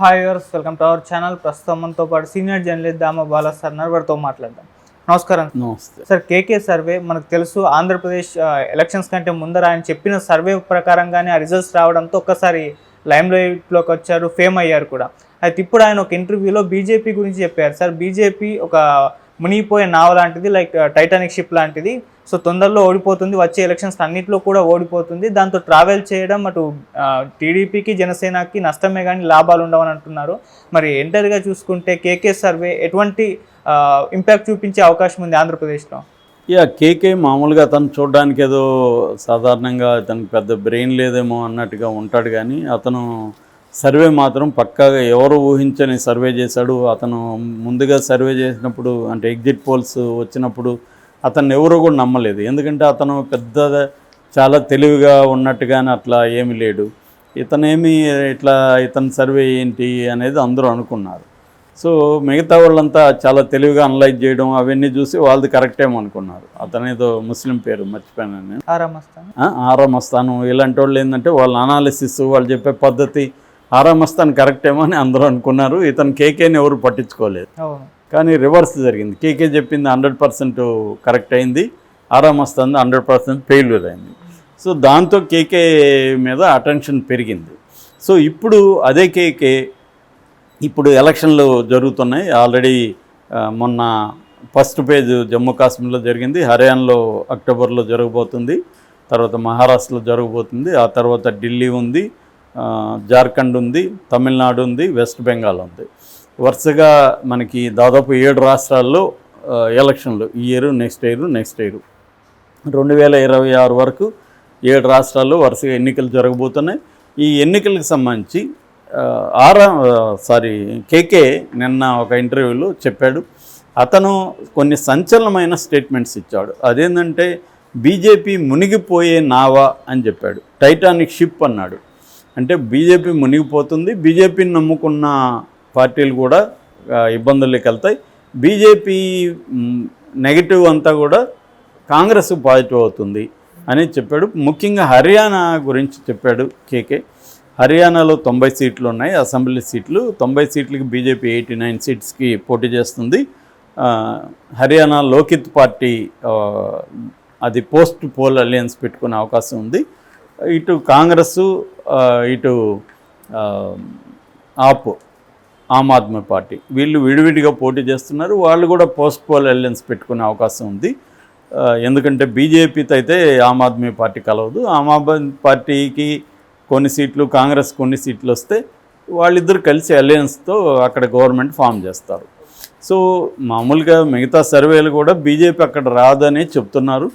Hi viewers, welcome to our channel. ప్రస్తుతం మనతో పాటు సీనియర్ జర్నలిస్ట్ దామ బాలా సార్ వారితో మాట్లాడదాం. నమస్కారం. నమస్తే సార్, కేకే సర్వే మనకు తెలుసు, ఆంధ్రప్రదేశ్ ఎలక్షన్స్ కంటే ముందర ఆయన చెప్పిన సర్వే ప్రకారంగానే ఆ రిజల్ట్స్ రావడంతో ఒక్కసారి లైమ్ లైట్లోకి వచ్చారు, ఫేమ్ అయ్యారు కూడా. అయితే ఇప్పుడు ఆయన ఒక ఇంటర్వ్యూలో బీజేపీ గురించి చెప్పారు. సార్, బీజేపీ ఒక మునిగిపోయే నావ లాంటిది, లైక్ టైటానిక్ షిప్ లాంటిది. సో తొందరలో ఓడిపోతుంది, వచ్చే ఎలక్షన్స్ అన్నింటిలో కూడా ఓడిపోతుంది. దాంతో ట్రావెల్ చేయడం అటు టీడీపీకి జనసేనకి నష్టమే కానీ లాభాలు ఉండవని అంటున్నారు. మరి ఎంటర్గా చూసుకుంటే కేకే సర్వే ఎటువంటి ఇంపాక్ట్ చూపించే అవకాశం ఉంది ఆంధ్రప్రదేశ్లో? కేకే మామూలుగా అతను చూడడానికి ఏదో సాధారణంగా అతనికి పెద్ద బ్రెయిన్ లేదేమో అన్నట్టుగా ఉంటాడు, కానీ అతను సర్వే మాత్రం పక్కాగా ఎవరు ఊహించని సర్వే చేశాడు. అతను ముందుగా సర్వే చేసినప్పుడు, అంటే ఎగ్జిట్ పోల్స్ వచ్చినప్పుడు అతన్ని ఎవరు కూడా నమ్మలేదు. ఎందుకంటే అతను పెద్ద చాలా తెలివిగా ఉన్నట్టుగానే అట్లా ఏమీ లేడు. ఇతని సర్వే ఏంటి అనేది అందరూ అనుకున్నారు. సో మిగతా వాళ్ళంతా చాలా తెలివిగా అనలైజ్ చేయడం అవన్నీ చూసి వాళ్ళది కరెక్టేమో అనుకున్నారు. అతనేదో ముస్లిం పేరు మర్చిపోయాను నేను, ఆరామస్తాను. ఇలాంటి వాళ్ళు ఏంటంటే వాళ్ళ అనాలిసిస్, వాళ్ళు చెప్పే పద్ధతి ఆరామస్తాను కరెక్టేమో అని అందరూ అనుకున్నారు. ఇతను కేకేని ఎవరు పట్టించుకోలేదు. కానీ రివర్స్ జరిగింది. కేకే చెప్పింది 100% కరెక్ట్ అయింది, ఆరామస్తాను 100% ఫెయిల్యూర్ అయింది. సో దాంతో కేకే మీద అటెన్షన్ పెరిగింది. సో ఇప్పుడు అదే కేకే ఇప్పుడు ఎలక్షన్లు జరుగుతున్నాయి. ఆల్రెడీ మొన్న ఫస్ట్ పేజ్ జమ్మూ కాశ్మీర్లో జరిగింది, హర్యానాలో అక్టోబర్లో జరగబోతుంది, తర్వాత మహారాష్ట్రలో జరగబోతుంది, ఆ తర్వాత ఢిల్లీ ఉంది, జార్ఖండ్ ఉంది, తమిళనాడు ఉంది, వెస్ట్ బెంగాల్ ఉంది. వరుసగా మనకి దాదాపు 7 రాష్ట్రాల్లో ఎలక్షన్లు ఈ ఇయర్, నెక్స్ట్ ఇయర్ 2026 వరకు 7 రాష్ట్రాల్లో వరుసగా ఎన్నికలు జరగబోతున్నాయి. ఈ ఎన్నికలకు సంబంధించి కేకే నిన్న ఒక ఇంటర్వ్యూలో చెప్పాడు. అతను కొన్ని సంచలనమైన స్టేట్మెంట్స్ ఇచ్చాడు. అదేంటంటే బీజేపీ మునిగిపోయే నావా అని చెప్పాడు, టైటానిక్ షిప్ అన్నాడు. అంటే బీజేపీ మునిగిపోతుంది, బీజేపీని నమ్ముకున్న పార్టీలు కూడా ఇబ్బందుల్లోకి వెళ్తాయి, బీజేపీ నెగిటివ్ అంతా కూడా కాంగ్రెస్ పాజిటివ్ అవుతుంది అని చెప్పాడు. ముఖ్యంగా హర్యానా గురించి చెప్పాడు కేకే. హర్యానాలో 90 సీట్లు ఉన్నాయి, అసెంబ్లీ సీట్లు. 90 సీట్లకి బీజేపీ 89 సీట్స్కి పోటీ చేస్తుంది. హర్యానా లోకిత్ పార్టీ అది పోస్ట్ పోల్ అలయన్స్ పెట్టుకునే అవకాశం ఉంది. ఇటు కాంగ్రెస్, ఇటు ఆమ్ ఆద్మీ పార్టీ, వీళ్ళు విడివిడిగా పోటీ చేస్తున్నారు. వాళ్ళు కూడా పోస్ట్ పోల్ అలయన్స్ పెట్టుకునే అవకాశం ఉంది. ఎందుకంటే బీజేపీతో అయితే ఆమ్ ఆద్మీ పార్టీ కలవదు. ఆమ్ ఆద్మీ పార్టీకి కొన్ని సీట్లు, కాంగ్రెస్ కొన్ని సీట్లు వస్తే వాళ్ళిద్దరు కలిసి అలయన్స్తో అక్కడ గవర్నమెంట్ ఫామ్ చేస్తారు. సో మామూలుగా మిగతా సర్వేలు కూడా బీజేపీ అక్కడ రాదనే చెప్తున్నారు.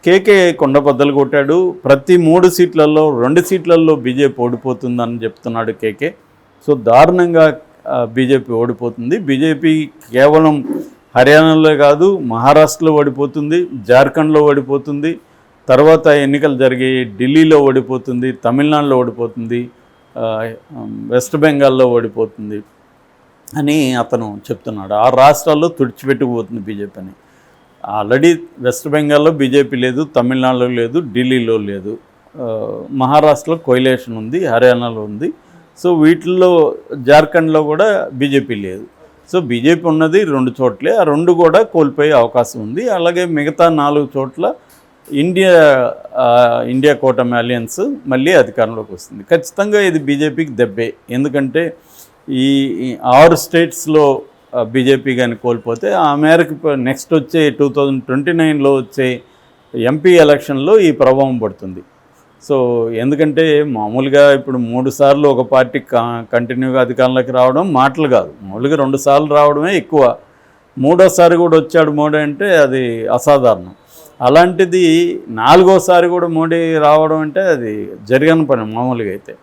కేకే కొండబద్దలు కొట్టాడు. ప్రతి 3 సీట్లలో 2 సీట్లలో బీజేపీ ఓడిపోతుందని చెప్తున్నాడు కేకే. సో దారుణంగా బీజేపీ ఓడిపోతుంది. బీజేపీ కేవలం హర్యానాలో కాదు, మహారాష్ట్రలో ఓడిపోతుంది, జార్ఖండ్లో ఓడిపోతుంది, తర్వాత ఎన్నికలు జరిగి ఢిల్లీలో ఓడిపోతుంది, తమిళనాడులో ఓడిపోతుంది, వెస్ట్ బెంగాల్లో ఓడిపోతుంది అని అతను చెప్తున్నాడు. 6 రాష్ట్రాల్లో తుడిచిపెట్టుకుపోతుంది బీజేపీ అని. ఆల్రెడీ వెస్ట్ బెంగాల్లో బీజేపీ లేదు, తమిళనాడులో లేదు, ఢిల్లీలో లేదు, మహారాష్ట్రలో కోయిలేషన్ ఉంది, హర్యానాలో ఉంది. సో వీటిల్లో జార్ఖండ్లో కూడా బీజేపీ లేదు. సో బీజేపీ ఉన్నది 2 చోట్లే, ఆ 2 కూడా కోల్పోయే అవకాశం ఉంది. అలాగే మిగతా 4 చోట్ల ఇండియా కూటమి అలయన్స్ మళ్ళీ అధికారంలోకి వస్తుంది. ఖచ్చితంగా ఇది బీజేపీకి దెబ్బే. ఎందుకంటే ఈ 6 స్టేట్స్లో బీజేపీ కానీ కోల్పోతే ఆ మేరకు నెక్స్ట్ వచ్చే 2029లో వచ్చే ఎంపీ ఎలక్షన్లో ఈ ప్రభావం పడుతుంది. సో ఎందుకంటే మామూలుగా ఇప్పుడు 3 సార్లు ఒక పార్టీ కంటిన్యూగా అధికారంలోకి రావడం మాటలు కాదు. మామూలుగా 2 సార్లు రావడమే ఎక్కువ. 3వసారి కూడా వచ్చాడు మోడీ అంటే అది అసాధారణం. అలాంటిది 4వసారి కూడా మోడీ రావడం అంటే అది జరగని పని మామూలుగా అయితే.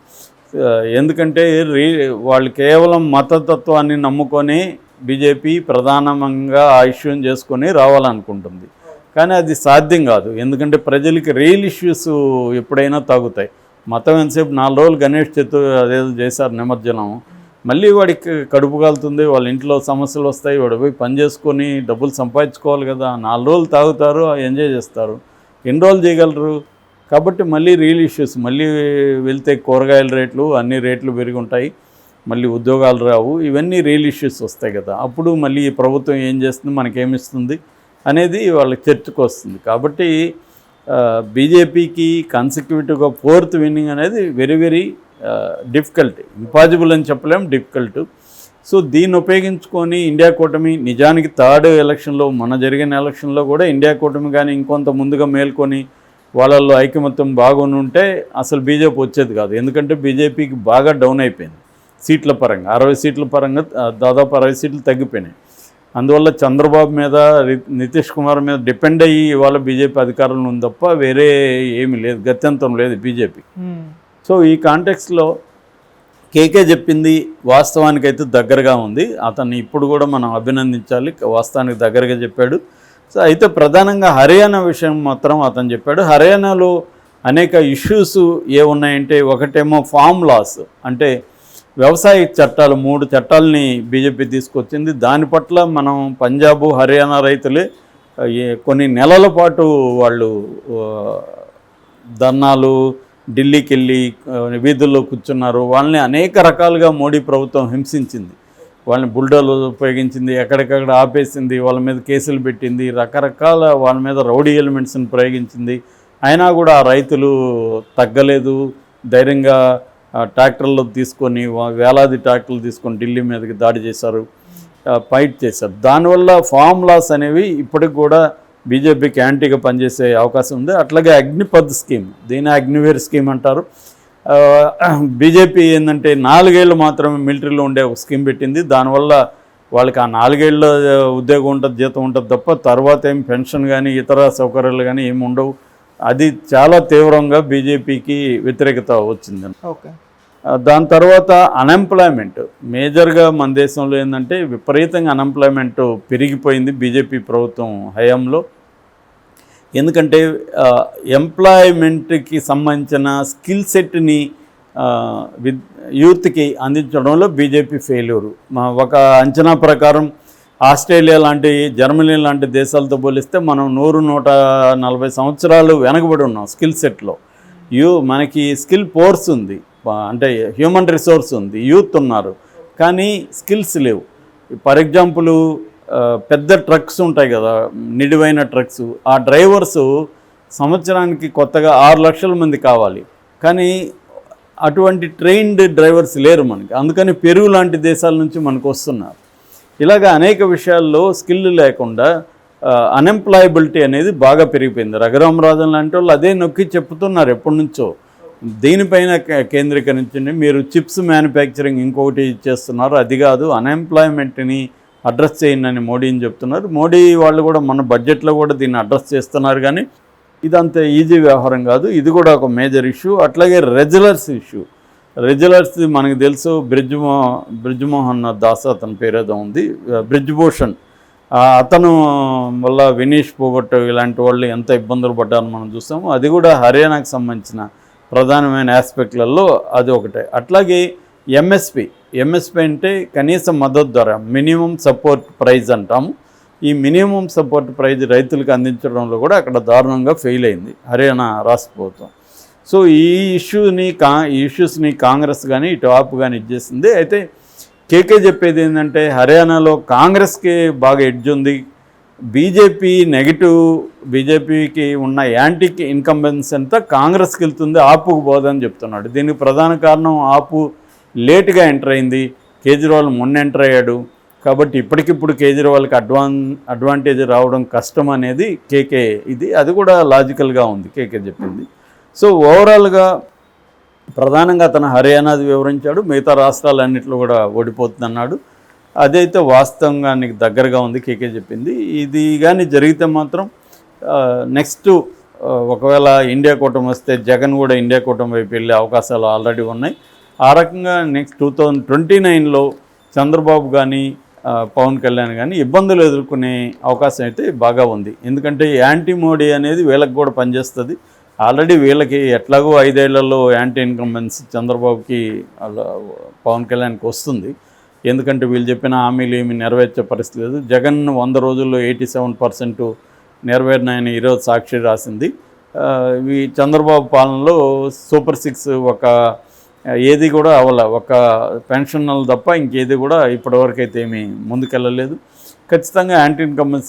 ఎందుకంటే వాళ్ళు కేవలం మతతత్వాన్ని నమ్ముకొని బీజేపీ ప్రధానంగా ఆ ఇష్యూని చేసుకొని రావాలనుకుంటుంది. కానీ అది సాధ్యం కాదు. ఎందుకంటే ప్రజలకి రియల్ ఇష్యూస్ ఎప్పుడైనా తాగుతాయి. మతం ఎంతసేపు 4 రోజులు గణేష్ చతుర్థి అదేదో చేశారు నిమజ్జనం, మళ్ళీ వాడికి కడుపు కాలుతుంది, వాళ్ళ ఇంట్లో సమస్యలు వస్తాయి, వాడు పోయి పని చేసుకొని డబ్బులు సంపాదించుకోవాలి కదా. 4 రోజులు తాగుతారు, ఎంజాయ్ చేస్తారు, ఎన్ని రోజులు చేయగలరు? కాబట్టి మళ్ళీ రియల్ ఇష్యూస్ మళ్ళీ వెళ్తే కూరగాయల రేట్లు అన్ని రేట్లు పెరిగి ఉంటాయి. మళ్ళీ ఉద్యోగాలు రావు, ఇవన్నీ రియల్ ఇష్యూస్ వస్తాయి కదా. అప్పుడు మళ్ళీ ఈ ప్రభుత్వం ఏం చేస్తుంది, మనకేమిస్తుంది అనేది వాళ్ళకి చర్చకు వస్తుంది. కాబట్టి బీజేపీకి కన్సిక్యూటివ్గా 4th విన్నింగ్ అనేది వెరీ వెరీ డిఫికల్ట్, ఇంపాసిబుల్ అని చెప్పలేం, డిఫికల్ట్. సో దీన్ని ఉపయోగించుకొని ఇండియా కూటమి నిజానికి 3rd ఎలక్షన్లో, మన జరిగిన ఎలక్షన్లో కూడా ఇండియా కూటమి కానీ ఇంకొంత ముందుగా మేల్కొని వాళ్ళల్లో ఐకమత్యం బాగుని ఉంటే అసలు బీజేపీ వచ్చేది కాదు. ఎందుకంటే బీజేపీకి బాగా డౌన్ అయిపోయింది సీట్ల పరంగా, 60 సీట్ల పరంగా దాదాపు 60 సీట్లు తగ్గిపోయినాయి. అందువల్ల చంద్రబాబు మీద, నితీష్ కుమార్ మీద డిపెండ్ అయ్యి ఇవాళ బీజేపీ అధికారంలో ఉంది తప్ప వేరే ఏమీ లేదు, గత్యంతరం లేదు బీజేపీ. సో ఈ కాంటెక్స్లో కేకే చెప్పింది వాస్తవానికైతే దగ్గరగా ఉంది. అతన్ని ఇప్పుడు కూడా మనం అభినందించాలి, వాస్తవానికి దగ్గరగా చెప్పాడు. సో అయితే ప్రధానంగా హర్యానా విషయం మాత్రం అతను చెప్పాడు. హర్యానాలో అనేక ఇష్యూస్ ఏమున్నాయంటే, ఒకటేమో ఫామ్ లాస్, అంటే వ్యవసాయ చట్టాలు, 3 చట్టాలని బీజేపీ తీసుకొచ్చింది. దాని పట్ల మనం పంజాబ్, హర్యానా రైతులే కొన్ని నెలల పాటు వాళ్ళు ధర్నాలు, ఢిల్లీకి వెళ్ళి వీధుల్లో కూర్చున్నారు. వాళ్ళని అనేక రకాలుగా మోడీ ప్రభుత్వం హింసించింది, వాళ్ళని బుల్డోజర్లు ఉపయోగించింది, ఎక్కడికక్కడ ఆపేసింది, వాళ్ళ మీద కేసులు పెట్టింది, రకరకాల వాళ్ళ మీద రౌడీ ఎలిమెంట్స్ని ప్రయోగించింది. అయినా కూడా ఆ రైతులు తగ్గలేదు, ధైర్యంగా ట్రాక్టర్లు తీసుకొని, వేలాది ట్రాక్టర్లు తీసుకొని ఢిల్లీ మీదకి దాడి చేశారు, ఫైట్ చేశారు. దానివల్ల ఫామ్ లాస్ అనేవి ఇప్పటికి కూడా బీజేపీకి యాంటీగా పనిచేసే అవకాశం ఉంది. అట్లాగే అగ్నిపథ్ స్కీమ్, దీని అగ్నివీర్ స్కీమ్ అంటారు. బీజేపీ ఏంటంటే 4 ఏళ్ళు మాత్రమే మిలిటరీలో ఉండే ఒక స్కీమ్ పెట్టింది. దానివల్ల వాళ్ళకి ఆ 4 ఏళ్ళ ఉద్యోగం ఉంటుంది, జీతం ఉంటుంది తప్ప తర్వాత ఏం పెన్షన్ కానీ ఇతర సౌకర్యాలు కానీ ఏమి ఉండవు. అది చాలా తీవ్రంగా బీజేపీకి వ్యతిరేకత వచ్చింది. ఓకే. దాని తర్వాత అన్ఎంప్లాయ్మెంట్, మేజర్గా మన దేశంలో ఏంటంటే విపరీతంగా అన్ఎంప్లాయ్మెంట్ పెరిగిపోయింది బీజేపీ ప్రభుత్వం హయాంలో. ఎందుకంటే ఎంప్లాయ్మెంట్కి సంబంధించిన స్కిల్ సెట్ని యూత్కి అందించడంలో బీజేపీ ఫెయిల్యూరు. ఒక అంచనా ప్రకారం ఆస్ట్రేలియా లాంటి, జర్మనీ లాంటి దేశాలతో పోలిస్తే మనం 100-140 సంవత్సరాలు వెనకబడి ఉన్నాం స్కిల్ సెట్లో. మనకి స్కిల్ ఫోర్స్ ఉంది, అంటే హ్యూమన్ రిసోర్స్ ఉంది, యూత్ ఉన్నారు, కానీ స్కిల్స్ లేవు. ఫర్ ఎగ్జాంపుల్ పెద్ద ట్రక్స్ ఉంటాయి కదా, నిడివైన ట్రక్స్, ఆ డ్రైవర్సు సంవత్సరానికి కొత్తగా 6 లక్షల మంది కావాలి, కానీ అటువంటి ట్రైన్డ్ డ్రైవర్స్ లేరు మనకి. అందుకని పెరుగు లాంటి దేశాల నుంచి మనకు వస్తున్నారు. ఇలాగ అనేక విషయాల్లో స్కిల్ లేకుండా అన్ఎంప్లాయబిలిటీ అనేది బాగా పెరిగిపోయింది. రఘురామరాజన్ లాంటి వాళ్ళు అదే నొక్కి చెప్తున్నారు ఎప్పటి నుంచో. దీనిపైన కేంద్రీకరించండి, మీరు చిప్స్ మ్యానుఫ్యాక్చరింగ్ ఇంకొకటి చేస్తున్నారు, అది కాదు, అన్ఎంప్లాయ్మెంట్ని అడ్రస్ చేయండి అని మోడీని చెప్తున్నారు. మోడీ వాళ్ళు కూడా మన బడ్జెట్లో కూడా దీన్ని అడ్రస్ చేస్తున్నారు, కానీ ఇదంత ఈజీ వ్యవహారం కాదు. ఇది కూడా ఒక మేజర్ ఇష్యూ. అట్లాగే రెగ్యులర్స్ ఇష్యూ, రెగ్యులర్స్ మనకు తెలుసు, బ్రిజ్మోహన్ దాస్ అతని పేరేదో ఉంది, బ్రిజ్భూషణ్, అతను వల్ల వినీష్ పోగొట్టు ఇలాంటి వాళ్ళు ఎంత ఇబ్బందులు పడ్డారని మనం చూసాము. అది కూడా హర్యానాకు సంబంధించిన ప్రధానమైన ఆస్పెక్ట్లలో అది ఒకటే. అట్లాగే ఎంఎస్పి అంటే కనీస మద్దతు ధర, మినిమం సపోర్ట్ ప్రైజ్ అంటాము. ఈ మినిమం సపోర్ట్ ప్రైజ్ రైతులకు అందించడంలో కూడా అక్కడ దారుణంగా ఫెయిల్ అయింది హర్యానా రాష్ట్ర ప్రభుత్వం. సో ఈ ఇష్యూస్ని కాంగ్రెస్ కానీ ఇటు ఆప్ కానీ ఇచ్చేసింది. అయితే కేకే చెప్పేది ఏంటంటే, హర్యానాలో కాంగ్రెస్కి బాగా ఎడ్జ్ ఉంది, బీజేపీ నెగిటివ్, బీజేపీకి ఉన్న యాంటీ ఇన్కంబెన్స్ అంతా కాంగ్రెస్కి వెళ్తుంది, ఆపుకు పోదని చెప్తున్నాడు. దీనికి ప్రధాన కారణం ఆపు లేటుగా ఎంటర్ అయింది, కేజ్రీవాల్ మొన్న ఎంటర్ అయ్యాడు, కాబట్టి ఇప్పటికిప్పుడు కేజ్రీవాల్కి అడ్వాంటేజ్ రావడం కష్టం అనేది కేకే ఇది. అది కూడా లాజికల్గా ఉంది కేకే చెప్పింది. సో ఓవరాల్గా ప్రధానంగా అతను హర్యానాది వివరించాడు, మిగతా రాష్ట్రాలన్నింటిలో కూడా ఓడిపోతుందన్నాడు. అదైతే వాస్తవానికి దగ్గరగా ఉంది కేకే చెప్పింది. ఇది కానీ జరిగితే మాత్రం నెక్స్ట్ ఒకవేళ ఇండియా కూటమి వస్తే జగన్ కూడా ఇండియా కూటమి వైపు వెళ్ళే అవకాశాలు ఆల్రెడీ ఉన్నాయి. ఆ రకంగా నెక్స్ట్ 2029లో చంద్రబాబు కానీ పవన్ కళ్యాణ్ కానీ ఇబ్బందులు ఎదుర్కొనే అవకాశం అయితే బాగా ఉంది. ఎందుకంటే యాంటీ మోడీ అనేది వీళ్ళకి కూడా పనిచేస్తుంది. ఆల్రెడీ వీళ్ళకి ఎట్లాగో 5 ఏళ్లలో యాంటీ ఇన్కంబెన్స్ చంద్రబాబుకి పవన్ కళ్యాణ్కి వస్తుంది. ఎందుకంటే వీళ్ళు చెప్పిన హామీలు ఏమి నెరవేర్చే పరిస్థితి లేదు. జగన్ 100 రోజుల్లో 87% నెరవేరినాయని ఈరోజు సాక్షి రాసింది. ఈ చంద్రబాబు పాలనలో సూపర్ 6 ఒక ఏది కూడా అవ్వాల, ఒక పెన్షన్లు తప్ప ఇంకేది కూడా ఇప్పటివరకు అయితే ఏమీ ముందుకెళ్ళలేదు. ఖచ్చితంగా యాంటీ ఇన్కంబెన్సీ